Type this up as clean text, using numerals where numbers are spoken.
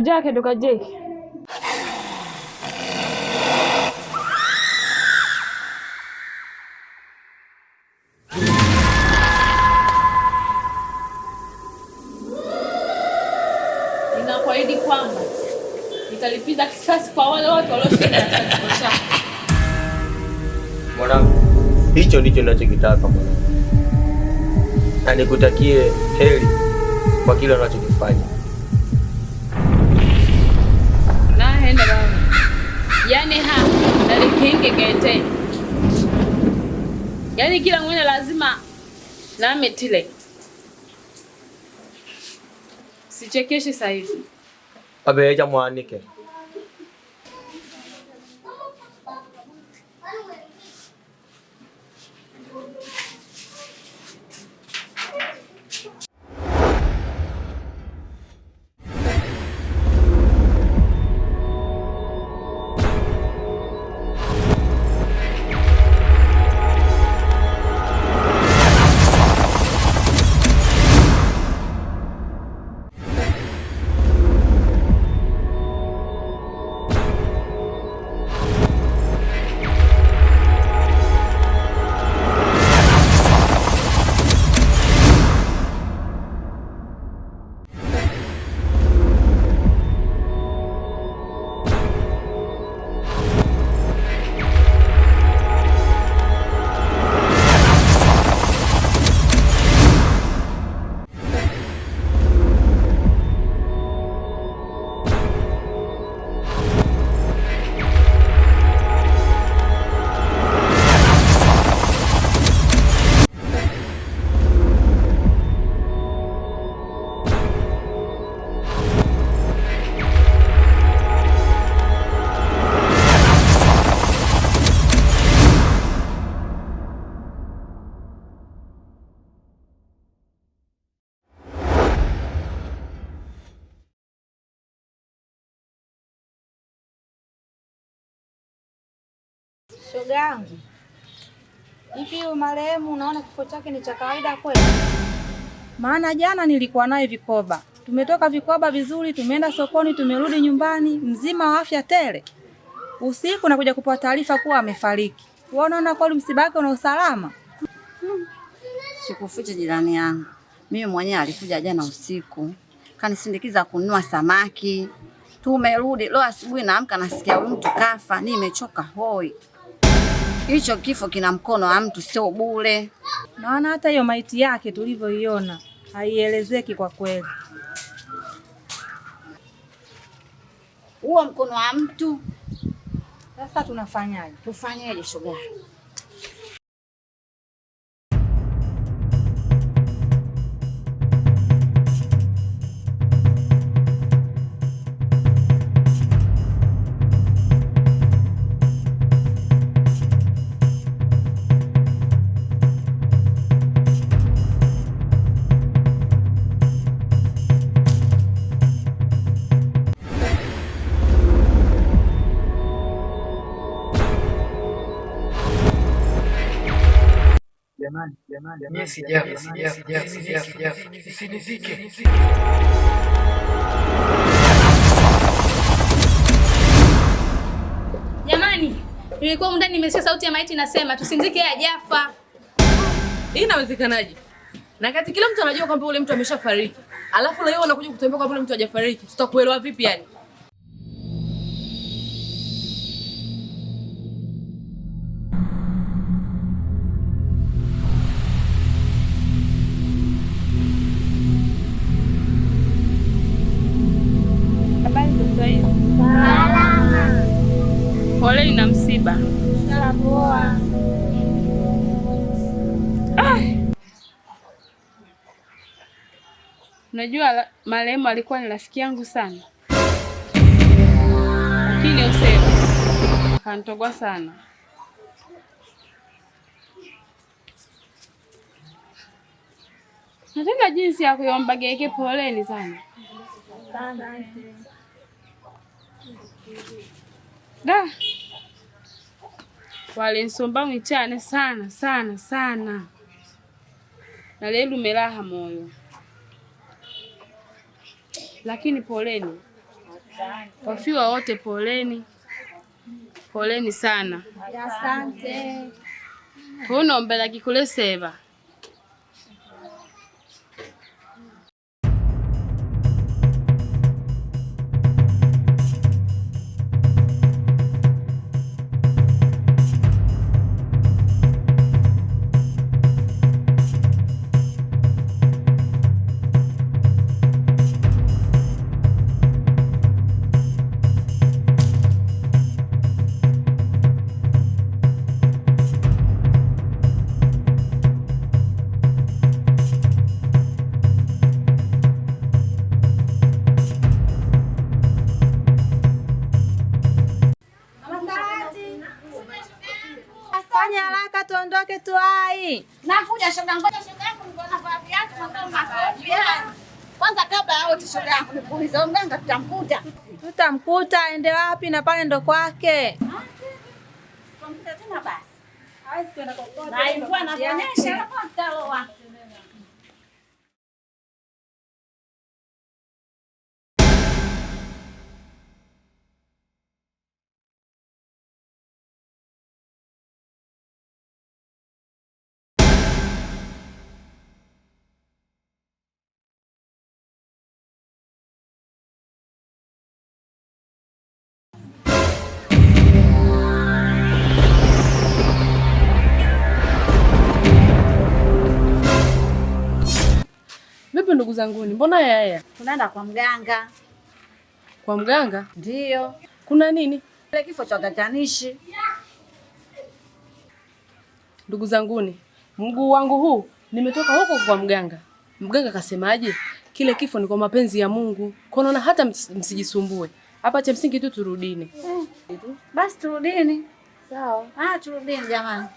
ujake doka jeki. Ninakuahidi kwamba nitalipiza kisasi kwa wale wote walioshinda katika kifo chako. Mwanangu, hicho ndicho ninachokitaka mwanangu. Na nikutakie heri kwa kile unachokifanya. Na henda baba. Yaani nalikinge kete. Yaani kila mwenye lazima na ametile. Sichekeshi sasa hivi. Abeja mwanike. Shoga yangu, hivi marehemu unaona kifo chake ni cha kawaida kweli? Maana jana nilikuwa naye vikoba, tumetoka vikoba vizuri, tumeenda sokoni, tumerudi nyumbani mzima wa afya tele. Usiku nakuja kupewa taarifa kuwa amefariki. Wewe unaona kweli msiba wake una usalama? Sikufiche jirani yangu, mimi mwenyewe alikuja jana usiku kanisindikiza kununua samaki. Tumerudi leo asubuhi, naamka nasikia huyu mtu kafa. Nimechoka hoi. Hicho kifo kina mkono wa mtu, sio bure. Maana hata hiyo maiti yake tulivyoiona haielezeki kwa kweli. Huo mkono wa mtu. Sasa tunafanyaje? Tufanyeje shoga? Jamani, nilikuwa ndani nimesikia sauti ya maiti inasema tusimzike yeye hajafa. Hii inawezekanaje? Na kati kila mtu anajua kwamba ule mtu ameshafariki. Alafu leo unakuja kutembea kwamba ule mtu hajafariki. Tutakuelewa vipi yani? Poleni na msiba. Poa. Unajua marehemu alikuwa ni rafiki yangu sana. Lakini usema akanitogwa sana. Nataka jinsi ya kuomba geke, poleni sana. Da. Walinsomba mwichane sana sana sana. Na leo umelaha moyo. Lakini poleni. Wafiwa wote poleni. Poleni sana. Asante. Hunombela kikuleseba. Fanya haraka tuondoke tuai. Nakuja shoga, ngoja shoga yangu niko na vaa viatu na masafi yani. Kwanza kabla hao shoga yangu nikuuliza mganga tutamkuta. Tutamkuta aende wapi na pale ndo kwake. Tutamkuta tena basi. Hawezi kwenda kokote. Na ilikuwa anaonyesha hapo taloa. Vipi ndugu zanguni? Mbona yaya? Tunaenda kwa mganga. Kwa mganga? Ndio. Kuna nini? Ile kifo cha utatanishi. Ndugu zanguni, mguu wangu huu nimetoka huko kwa mganga. Mganga kasemaje? Kile kifo ni kwa mapenzi ya Mungu. Kwa naona hata msijisumbue. Hapa cha msingi tu turudini. Basi turudini. Sawa. Turudini jamani.